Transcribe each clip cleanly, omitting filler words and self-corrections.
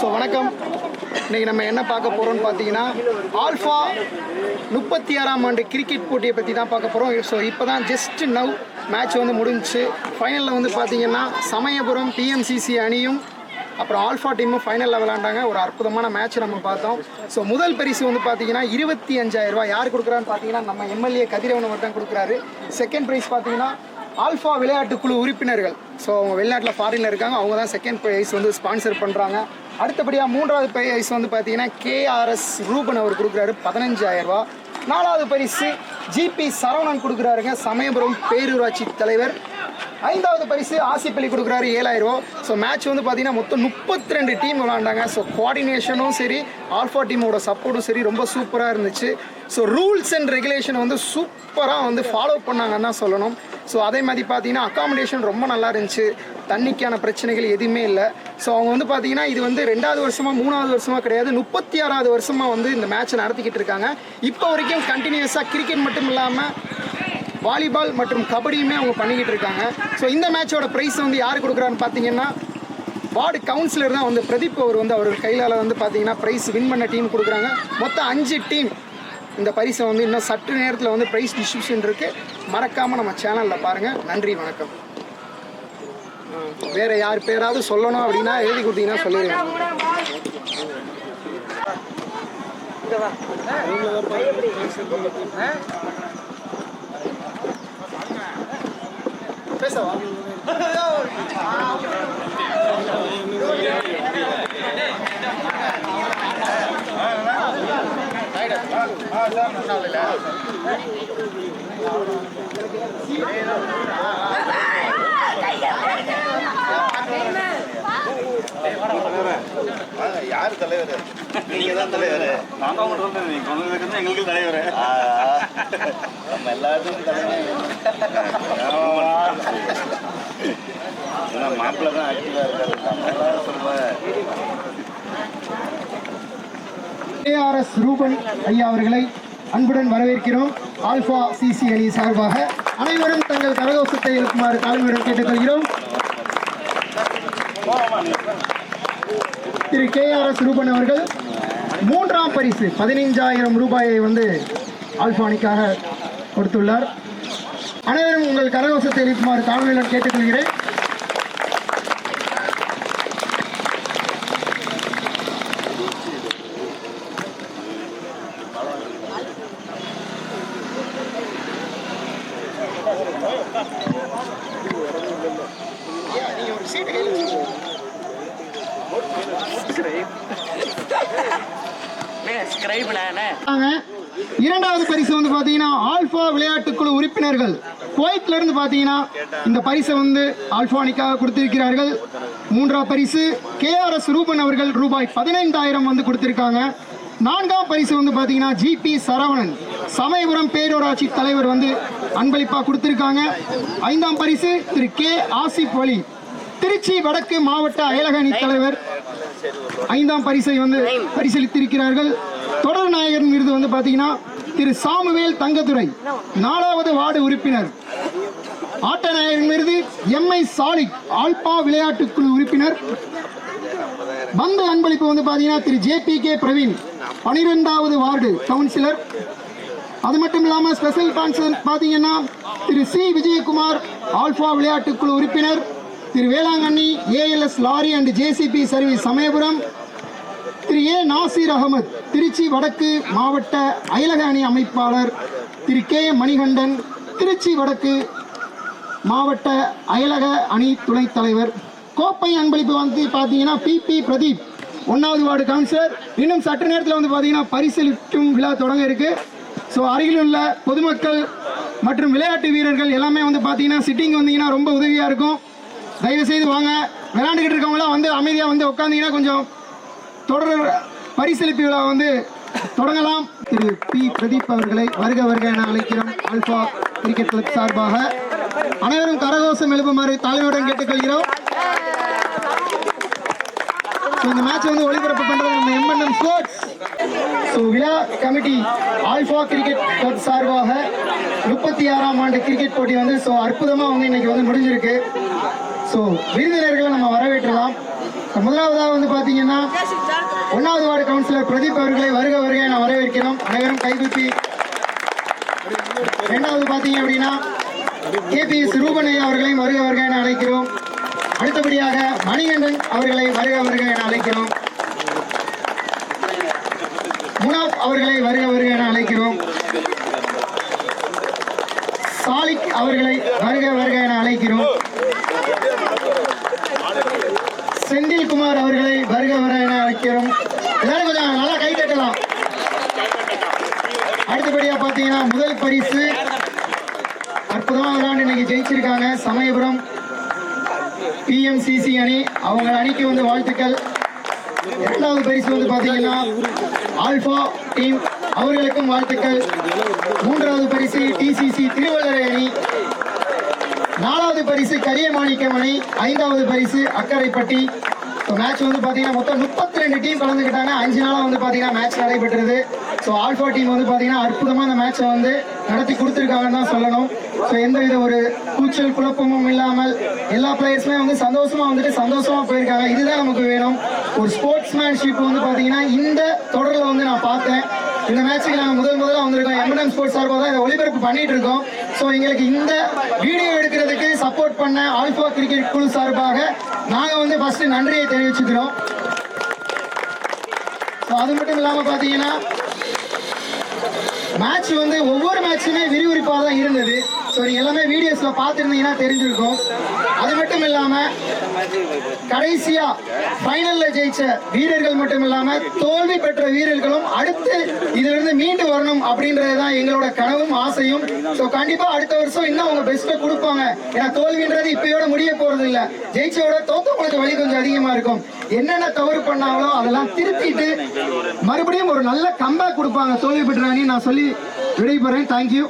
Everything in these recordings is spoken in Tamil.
ஸோ வணக்கம். இன்றைக்கி நம்ம என்ன பார்க்க போகிறோம்னு பார்த்தீங்கன்னா ஆல்ஃபா 36ஆம் ஆண்டு கிரிக்கெட் போட்டியை பற்றி தான் பார்க்க போகிறோம். ஸோ இப்போ தான் ஜஸ்ட் நவ் மேட்ச் வந்து முடிஞ்சிச்சு. ஃபைனலில் வந்து பார்த்தீங்கன்னா சமயபுரம் பிஎம்சிசி அணியும் அப்புறம் ஆல்ஃபா டீமும் ஃபைனலில் விளையாண்டாங்க. ஒரு அற்புதமான மேட்ச் நம்ம பார்த்தோம். ஸோ முதல் பரிசு வந்து பார்த்தீங்கன்னா 25,000 ரூபாய். யார் கொடுக்குறான்னு பார்த்தீங்கன்னா நம்ம எம்எல்ஏ கதிரவன் அவர் தான் கொடுக்குறாரு. செகண்ட் ப்ரைஸ் பார்த்தீங்கன்னா ஆல்ஃபா விளையாட்டு குழு உறுப்பினர்கள். ஸோ அவங்க வெளிநாட்டில் ஃபாரினில் இருக்காங்க, அவங்க தான் செகண்ட் ப்ரைஸ் வந்து ஸ்பான்சர் பண்ணுறாங்க. அடுத்தபடியாக மூன்றாவது ப்ரைஸ் வந்து பார்த்தீங்கன்னா கேஆர்எஸ் ரூபன் அவர் கொடுக்குறாரு 15,000 ரூபா. நாலாவது பரிசு ஜிபி சரவணன் கொடுக்குறாருங்க, சமயபுரம் பேரூராட்சி தலைவர். ஐந்தாவது பரிசு ஆசிப்பள்ளி கொடுக்குறாரு 7,000 ரூபா. ஸோ மேட்ச் வந்து பார்த்தீங்கன்னா மொத்தம் 32 டீம் விளாண்டாங்க. ஸோ கோஆர்டினேஷனும் சரி, ஆல்ஃபா டீமோட சப்போர்ட்டும் சரி ரொம்ப சூப்பராக இருந்துச்சு. ஸோ ரூல்ஸ் அண்ட் ரெகுலேஷன் வந்து சூப்பராக வந்து ஃபாலோ பண்ணாங்கன்னு தான் சொல்லணும். ஸோ அதே மாதிரி பார்த்தீங்கன்னா அக்காமடேஷன் ரொம்ப நல்லா இருந்துச்சு, தண்ணிக்கான பிரச்சனைகள் எதுவுமே இல்லை. ஸோ அவங்க வந்து பார்த்தீங்கன்னா இது வந்து 2வது வருஷமாக 3வது வருஷமாக கிடையாது, 36வது வருஷமாக வந்து இந்த மேட்ச்சை நடத்திக்கிட்டு இருக்காங்க. இப்போ வரைக்கும் கண்டினியூஸாக கிரிக்கெட் மட்டும் இல்லாமல் வாலிபால் மற்றும் கபடியுமே அவங்க பண்ணிக்கிட்டு இருக்காங்க. ஸோ இந்த மேட்சோட ப்ரைஸ் வந்து யார் கொடுக்குறான்னு பார்த்தீங்கன்னா வார்டு கவுன்சிலர் தான் வந்து பிரதீப் அவர் வந்து அவர் கையால் வந்து பார்த்தீங்கன்னா ப்ரைஸ் வின் பண்ண டீம் கொடுக்குறாங்க. மொத்தம் 5 டீம் இந்த பரிசை வந்து இன்னும் சற்று நேரத்தில் வந்து ப்ரைஸ் டிஸ்ட்ரிபியூஷன் இருக்குது. மறக்காமல் நம்ம சேனலில் பாருங்கள். நன்றி, வணக்கம். வேறு யார் பேராவது சொல்லணும் அப்படின்னா எழுதி கொடுத்தீங்கன்னா சொல்லிடுவேன். பேசவா? யாரு தலைவர்? நீங்க தான் தலைவர். நான் தான் உங்களுக்கு எங்களுக்கு தலைவர். நம்ம எல்லாருக்கும் தலைவர். மாப்பிள்ள தான் ஆக்டிவா இருக்காரு. நம்ம எல்லாரும் சொல்லுவேன். கேஆர்எஸ் ரூபன் ஐயா அவர்களை அன்புடன் வரவேற்கிறோம். ஆல்ஃபா சிசி அணி சார்பாக அனைவரும் தங்கள் கரகோஷத்தை இருக்குமாறு தாழ்மையுடன் கேட்டுக்கொள்கிறோம். திரு கேஆர்எஸ் ரூபன் அவர்கள் 3ஆம் பரிசு 15,000 ரூபாயை வந்து ஆல்ஃபா அணிக்காக கொடுத்துள்ளார். அனைவரும் உங்கள் கரகோஷத்தை இருக்குமாறு தாழ்மையுடன் கேட்டுக்கொள்கிறேன். இரண்டாவது பரிசு வந்து பாத்தீங்கன்னா ஆல்ஃபா விளையாட்டுக்குழு உறுப்பினர்கள் குவைத்ல இருந்து பாத்தீங்கன்னா இந்த பரிசை வந்து ஆல்ஃபா அணிக்காக கொடுத்திருக்கிறார்கள். 3ஆம் பரிசு கேஆர்எஸ் ரூபன் அவர்கள் ரூபாய் 15,000 வந்து கொடுத்திருக்காங்க. 4ஆம் பரிசு வந்து பாத்தீங்கன்னா ஜிபி சரவணன் சமயபுரம் பேரூராட்சி தலைவர் வந்து அன்பளிப்பா கொடுத்திருக்காங்க. 5ஆம் பரிசு திரு கே ஆசிப் அலி திருச்சி வடக்கு மாவட்ட அயலக அணி தலைவர் 5ஆம் பரிசை வந்து பரிசீலித்திருக்கிறார்கள். தொடர் நாயகர் விருது வந்து பாத்தீங்கன்னா திரு சாமுவேல் தங்கதுரை 4வது வார்டு உறுப்பினர். ஆட்ட நாயகன் விருது எம்ஐ சாலிக் ஆல்பா விளையாட்டுக்குழு உறுப்பினர். பந்து அன்பளிப்பு வந்து பாத்தீங்கன்னா திரு ஜேபிகே பிரவீன் 12வது வார்டு கவுன்சிலர். அது மட்டும் இல்லாமல் ஸ்பெஷல் ஸ்பான்சர் பாத்தீங்கன்னா திரு சி விஜயகுமார் ஆல்பா விளையாட்டுக்குழு உறுப்பினர். Thiru Velankanni ALS lorry and JCB service Samayapuram. Thiru A Nasir Ahmed Tiruchi வடக்கு மாவட்ட அயலக அணி அமைப்பாளர். திரு கே மணிகண்டன் திருச்சி வடக்கு மாவட்ட அயலக அணி துணைத் தலைவர். கோப்பை அன்பளிப்பு வந்து பார்த்தீங்கன்னா பிபி பிரதீப் 1வது வார்டு கவுன்சிலர். இன்னும் சற்று நேரத்தில் வந்து பார்த்தீங்கன்னா பரிசளிக்கும் விழா தொடங்க இருக்கு. ஸோ அருகில் உள்ள பொதுமக்கள் மற்றும் விளையாட்டு வீரர்கள் எல்லாமே வந்து பார்த்தீங்கன்னா சிட்டிங் வந்தீங்கன்னா ரொம்ப உதவியாக இருக்கும். தயவுசெய்து வாங்க. விளையாண்டுக்கிட்டு இருக்கவங்களாம் வந்து அமைதியாக வந்து உட்காந்தீங்கன்னா கொஞ்சம் தொடர் பரிசளிப்பு விழா வந்து தொடங்கலாம். திரு பி பிரதீப் அவர்களை வருக வருக என அழைக்கிறோம். ஆல்ஃபா கிரிக்கெட் கிளப் சார்பாக அனைவரும் கரகோஷம் எழுப்புமாறு தலைவருடன் கேட்டுக்கொள்கிறோம். இந்த மேட்ச் வந்து ஒளிபரப்பு பண்றது நம்ம எம்என்எம் ஸ்போர்ட்ஸ். விழா கமிட்டி ஆல்ஃபா கிரிக்கெட் கிளப் சார்பாக 36ஆம் ஆண்டு கிரிக்கெட் போட்டி வந்து அற்புதமாக வந்து இன்னைக்கு வந்து முடிஞ்சிருக்கு. விருந்தினர்களை நம்ம வரவேற்றலாம். முதலாவதாக வந்து பார்த்தீங்கன்னா கவுன்சிலர் பிரதீப் அவர்களை வருக வருக என வரவேற்கிறோம். அனைவரும் கைகுப்பி. இரண்டாவது பார்த்தீங்க அப்படின்னா கேபிஎஸ் ரூபன் ஐயா அவர்களையும் வருக வருக என அழைக்கிறோம். அடுத்தபடியாக மணிகண்டன் அவர்களை வருக வருக என அழைக்கிறோம். முனாப் அவர்களை வருக வருக என அழைக்கிறோம். சாலிக் அவர்களை வருக வருக என அழைக்கிறோம். செந்தில்குமார் அவர்களை வருக வருக என அழைக்கிறோம். எல்லாரும் கொஞ்சம் நல்லா கை தட்டலாம். அடுத்தபடியா பாத்தீங்கன்னா முதல் பரிசு அற்புதமா விளையாண்டு இன்னைக்கு ஜெயிச்சிருக்காங்க சமயபுரம் PMCC அணி. அவங்க அணிக்கு வந்து வாழ்த்துக்கள். இரண்டாவது பரிசு வந்து பாத்தீங்கன்னா ஆல்பா டீம், அவர்களுக்கும் வாழ்த்துக்கள். மூன்றாவது பரிசு TCC திருவள்ளரை அணி. நாலாவது பரிசு கரியமாணிக்கம் அணி. ஐந்தாவது பரிசு அக்கரைப்பட்டி. மேட்ச் வந்து பாத்தீங்கன்னா மொத்தம் 32 டீம் கலந்துக்கிட்டாங்க. 5 நாளா வந்து பாத்தீங்கன்னா மேட்ச் நடைபெற்றது. ஸோ ஆல்பா டீம் வந்து பாத்தீங்கன்னா அற்புதமா அந்த மேட்சை வந்து நடத்தி கொடுத்துருக்காங்கன்னு தான் சொல்லணும். ஸோ எந்தவித ஒரு கூச்சல் குழப்பமும் இல்லாமல் எல்லா பிளேயர்ஸுமே வந்து சந்தோஷமா வந்துட்டு சந்தோஷமா போயிருக்காங்க. இதுதான் நமக்கு வேணும். ஒரு ஸ்போர்ட்ஸ்மேன்ஷிப் வந்து பாத்தீங்கன்னா இந்த தொடரில் வந்து நான் பார்த்தேன். இந்த மேட்சுக்கு நாங்கள் முதல்ல வந்திருக்கோம். M&M ஸ்போர்ட்ஸ் சார்பாக தான் இதை ஒளிபரப்பு பண்ணிட்டு இருக்கோம். ஸோ எங்களுக்கு இந்த வீடியோ எடுக்கிறதுக்கு சப்போர்ட் பண்ண ஆல்பா கிரிக்கெட் குழு சார்பாக நாங்கள் வந்து ஃபர்ஸ்ட் நன்றியை தெரிவிச்சுக்கிறோம். ஸோ அது மட்டும் இல்லாமல் பார்த்தீங்கன்னா மேட்ச் வந்து ஒவ்வொரு மேட்சுமே விறுவிறுப்பாக தான் இருந்தது. ஸோ நீங்கள் எல்லாமே வீடியோஸில் பார்த்துருந்தீங்கன்னா தெரிஞ்சிருக்கும். அது மட்டும் இல்லாமல் கடைசியா ஃபைனல்ல ஜெயிச்ச வீரர்கள் மட்டும் இல்லாம தோல்வி பெற்ற வீரர்களும் அடுத்து இதுல இருந்து மீண்டு வரணும் அப்படின்றது தான் எங்களோட கனவும் ஆசையும். ஸோ கண்டிப்பா அடுத்த வருஷம் இன்னும் அவங்க பெஸ்ட்டை கொடுப்பாங்க. ஏன்னா தோல்வின்றது இப்பயோட முடிய போறது இல்ல. ஜெயிச்சோட தோத்தவங்களுக்கு வழி கொஞ்சம் அதிகமா இருக்கும். என்னென்ன தவறு பண்ணாங்களோ அதெல்லாம் திருத்திட்டு மறுபடியும் ஒரு நல்ல கம்பேக் கொடுப்பாங்க தோல்வி பெற்றாங்க. நான் சொல்லி விடைபெறேன். தேங்க்யூ.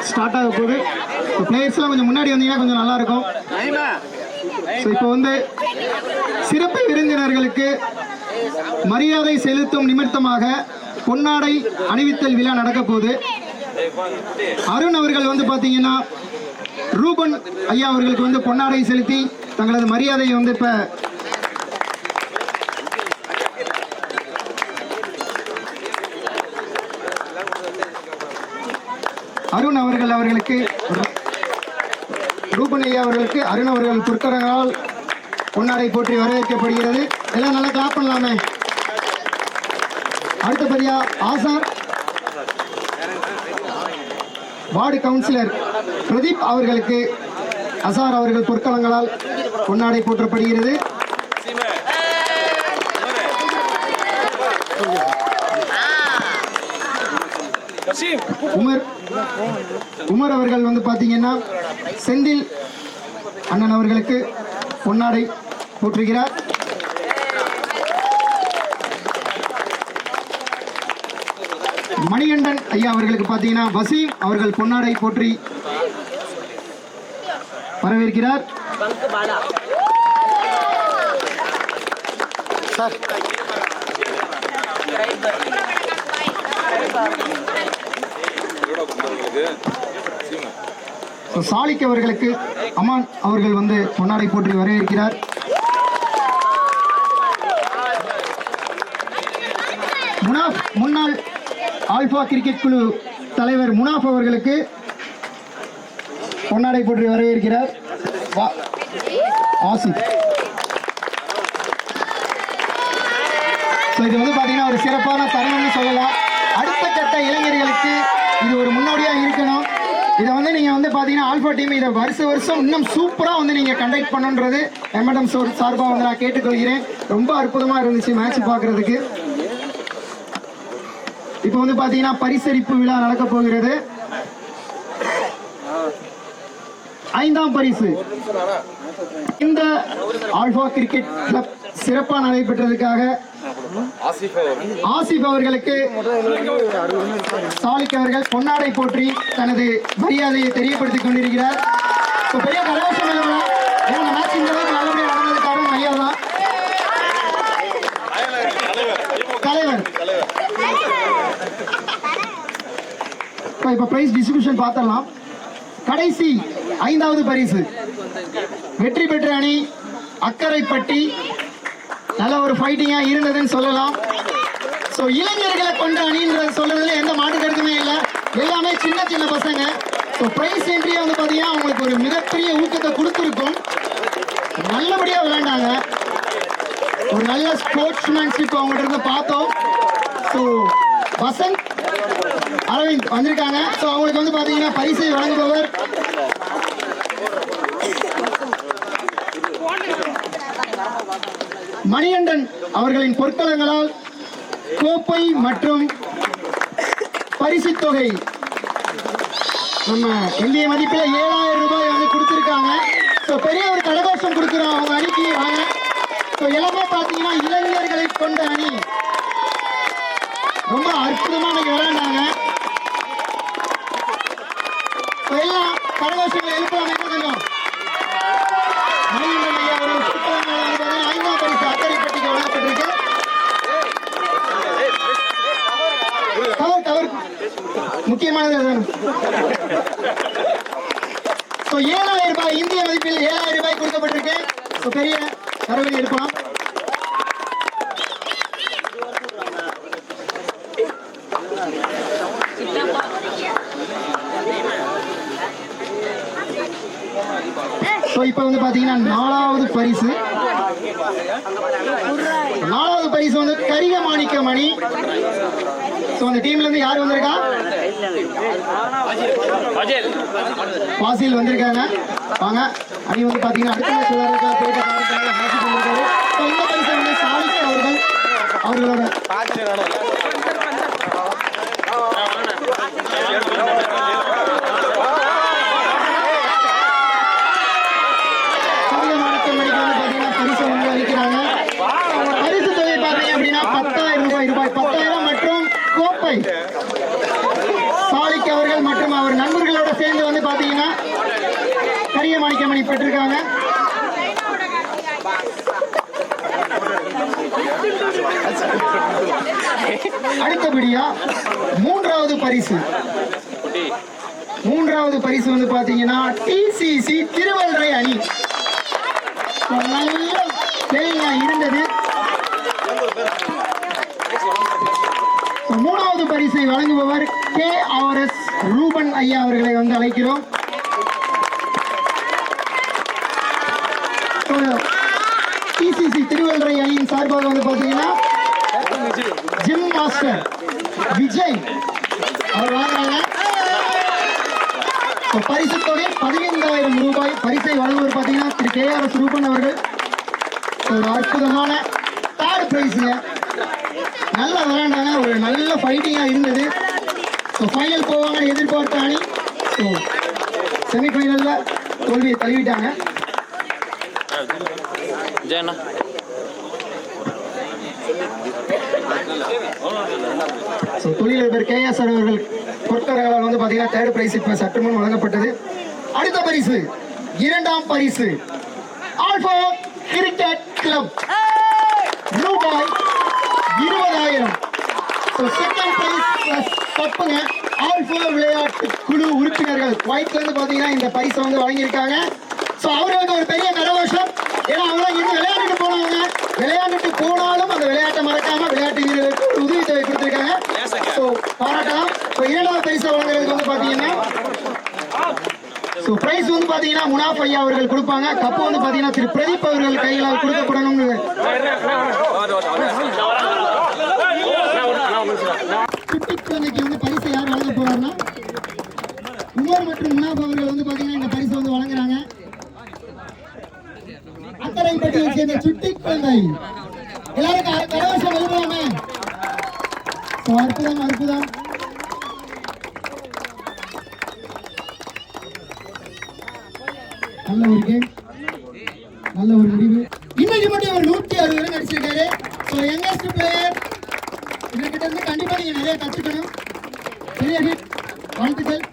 ஸ்டார்ட் ஆக போகுது. பிளேயர்ஸ்லாம் கொஞ்சம் முன்னாடி வந்தீங்கன்னா கொஞ்சம் நல்லா இருக்கும். இப்போ வந்து சிறப்பு விருந்தினர்களுக்கு மரியாதை செலுத்தும் நிமித்தமாக பொன்னாடை அணிவித்தல் விழா நடக்க போகுது. அருண் அவர்கள் வந்து பாத்தீங்கன்னா ரூபன் ஐயா அவர்களுக்கு வந்து பொன்னாடை செலுத்தி தங்களது மரியாதையை வந்து இப்ப அருண் அவர்களுக்கு ரூபன் ஐயா அவர்களுக்கு அருண் அவர்கள் பொற்கரங்களால் பொன்னாடை போற்றி வரவேற்கப்படுகிறது. எல்லாம் நல்லா கிளாப் பண்ணலாமே. அடுத்தபடியா ஆசார் வார்டு கவுன்சிலர் பிரதீப் அவர்களுக்கு அசார் அவர்கள் பொற்கலங்களால் பொன்னாடை போற்றப்படுகிறது. உமர் அவர்கள் வந்து பாத்தீங்கன்னா செந்தில் அண்ணன் அவர்களுக்கு பொன்னாடை போற்றுகிறார். மணிகண்டன் ஐயா அவர்களுக்கு பாத்தீங்கன்னா வசீம் அவர்கள் பொன்னாடை போற்றி வரவேற்கிறார். சாலிக் அவர்களுக்கு அமான் அவர்கள் வந்து பொன்னாடை போற்றி வரவேற்கிறார். முனாஃப் முன்னாள் ஆல்பா கிரிக்கெட் குழு தலைவர் முனாஃப் அவர்களுக்கு பொன்னாடை போற்றி வரவேற்கிறார். ஆசிப். இது வந்து பாத்தீங்கன்னா ஒரு சிறப்பான தருணம்னு சொல்லலாம். அடுத்த கட்ட இளைஞர்களுக்கு இது ஒரு முன்னோடியா இருக்கணும். இதை வந்து நீங்க வந்து பாத்தீங்கன்னா ஆல்பா டீம் இதை வருஷம் இன்னும் சூப்பரா வந்து நீங்க கண்டக்ட் பண்ணுன்றது M&M சார்பா வந்து நான் கேட்டுக்கொள்கிறேன். ரொம்ப அற்புதமா இருந்துச்சு மேட்ச் பாக்குறதுக்கு. இப்போ வந்து பாத்தீங்கன்னா பரிசளிப்பு விழா நடக்க போகிறது. ஐந்தாம் பரிசு இந்த ஆல்பா கிரிக்கெட் கிளப் சிறப்பாக நடைபெற்றதுக்காக ஆசிப் அவர்களுக்கு சாலிக் அவர்கள் பொன்னாடை போற்றி தனது மரியாதையை தெரியப்படுத்திக் கொண்டிருக்கிறார். பெரிய கரகோஷம் எழுதலாம். ஏன்னா மேட்ச் இந்த அளவுக்கு நல்லபடியாக நடந்தது காரணம் ஐயா தான். தலைவர் இப்ப பிரைஸ் டிஸ்ட்ரிபியூஷன் பார்த்தலாம். கடைசி ஐந்தாவது பரிசு வெற்றி பெற்ற அணி அக்கரைப்பட்டி. நல்ல ஒரு ஃபைட்டிங்கா இருந்ததுன்னு சொல்லலாம். ஸோ இளைஞர்களை கொண்ட அணின்றது சொல்றதுல எந்த மாட்டு கருத்துமே இல்லை. எல்லாமே சின்ன சின்ன பசங்க. ஸோ பிரைஸ் என்ட்ரியா வந்து பார்த்தீங்கன்னா அவங்களுக்கு ஒரு மிகப்பெரிய ஊக்கத்தை கொடுத்துருக்கும். நல்லபடியா விளையாண்டாங்க. ஒரு நல்ல ஸ்போர்ட்ஸ்மேன்ஷிப் அவங்ககிட்ட இருந்து பார்த்தோம். ஸோ வசந்த் அரவிந்த் வந்திருக்காங்க. ஸோ அவங்களுக்கு வந்து பார்த்தீங்கன்னா பரிசை வழங்குபவர் மணிகண்டன் அவர்களின் பொற்களங்களால் கோப்பை மற்றும் பரிசு தொகை நம்ம இந்திய மதிப்பில் 7000 ரூபாய் வந்து கொடுத்துருக்காங்க. ஸோ பெரிய ஒரு கரகோஷம் கொடுக்குறோம் அவங்க அணிக்கு. வாங்க. ஸோ எல்லாமே பார்த்தீங்கன்னா இளைஞர்களை கொண்ட அணி ரொம்ப அற்புதமாக விளையாண்டாங்க. எல்லாம் கரகோஷங்களை எழுப்பலாம். கொஞ்சம் மணிகண்டன் ஐயா அவர்கள் பொற்களங்களால் ஐந்தாம் பரிசு அக்கரைப்பட்டிக்கு வழங்கப்பட்டிருக்கு. கவர் முக்கியமானது 7000 ரூபாய் இந்திய மதிப்பில் 7000 ரூபாய் கொடுக்கப்பட்டிருக்கு. பெரிய கரவெளி எடுக்கலாம். இப்ப வந்து பாத்தீங்கன்னா நாலாவது பரிசு வந்து கரிக மாணிக்கம் அணி. அந்த டீம்ல இருந்து யார் வந்திருக்கா? பாசில் வந்திருக்காங்க. வாங்க. அணி வந்து பாத்தீங்கன்னா அடுத்த மேட்ச் இந்த பரிசு வந்து சாலிக் அவர்களோட பரிசு தொகை பார்த்தீங்க அப்படின்னா 10,000 ரூபாய் 10,000 மற்றும் கோப்பை. சாலிக் அவர்கள் மற்றும் அவர் நண்பர்களோட சேர்ந்து வந்து பாத்தீங்கன்னா கரிய மாணிக்கமணி பெற்றிருக்காங்க. அடுத்தபடியா மூன்றாவது பரிசு வந்து பாத்தீங்கன்னா டிசிசி திருவள்ளரை அணி. நல்ல பிளேயிங்கா இருந்தது. மூணாவது பரிசை வழங்குபவர் KRS ரூபன் ஐயா அவர்களை வந்து அழைக்கிறோம். டிசிசி திருவள்ளரை அணியின் சார்பாக வந்து பாத்தீங்கன்னா ஜிம் மாஸ்டர் விஜய் அவர் வாங்குறாங்க. பரிசு தொகை 15,000 ரூபாய். பரிசை வழங்குவர் பாத்தீங்கன்னா திரு KRS ரூபன் அவர்கள். ஒரு அற்புதமான தேர்ட் பிரைஸ்ல நல்லா விளையாண்டாங்க. ஒரு நல்ல ஃபைட்டிங்கா இருந்தது. ஃபைனல் போவாங்கன்னு எதிர்பார்த்த அணி செமிஃபைனல்ல தோல்வியை தழுவிட்டாங்க. தொழிலதிபர் KS அவர்கள் பொற்களால் வந்து பாத்தீங்கன்னா தேர்ட் பிரைஸ் இப்ப சற்றுமுன் வழங்கப்பட்டது. அடுத்த பரிசு இரண்டாம் பரிசு ஆல்பா கிரிக்கெட் கிளப் ரூபாய் 20,000. செகண்ட் பிரைஸ் பிளஸ் கப்புங்க. ஆல்பா விளையாட்டு குழு உறுப்பினர்கள் குவைட்ல இருந்து பாத்தீங்கன்னா இந்த பரிசை வந்து வழங்கியிருக்காங்க. அவர்களுக்கு ஒரு பெரிய கரகோஷம். ஏன்னா அவங்க இருந்து விளையாண்டுட்டு போனவங்க. விளையாண்டுட்டு போனாலும் அந்த விளையாட்டை மறக்காம விளையாட்டு வீரர்களுக்கு ஒரு உதவித்தொகை கொடுத்திருக்காங்க. பாராட்டலாம். இரண்டாவது பரிசை வழங்குறதுக்கு வந்து பாத்தீங்கன்னா பிரைஸ் வந்து பாத்தீங்கன்னா முனாஃப் ஐயா அவர்கள் கொடுப்பாங்க. கப்பு வந்து பாத்தீங்கன்னா திரு பிரதீப் அவர்கள் கைகளால் கொடுக்கப்படணும். குட்டி குழந்தைக்கு வந்து பரிசை யார் வழங்க போறாருன்னா உமர் மற்றும் முனாஃப் அவர்கள் வந்து பாத்தீங்கன்னா இந்த பரிசை வந்து வழங்குறாங்க. அக்கரைப்பட்டியை சேர்ந்த சுட்டி குழந்தை எல்லாருக்கும் கரகோஷம் எழுதுவாங்க. அற்புதம். நல்ல ஒரு கேம், நல்ல ஒரு முடிவு. இன்னைக்கு மட்டும் ஒரு 160 ரன் அடிச்சிருக்காரு. ஸோ யங்கஸ்ட் பிளேயர், இவர்கிட்ட இருந்து கண்டிப்பா நீங்க நிறைய கத்துக்கணும். பெரிய ஹிட், வாழ்த்துக்கள்.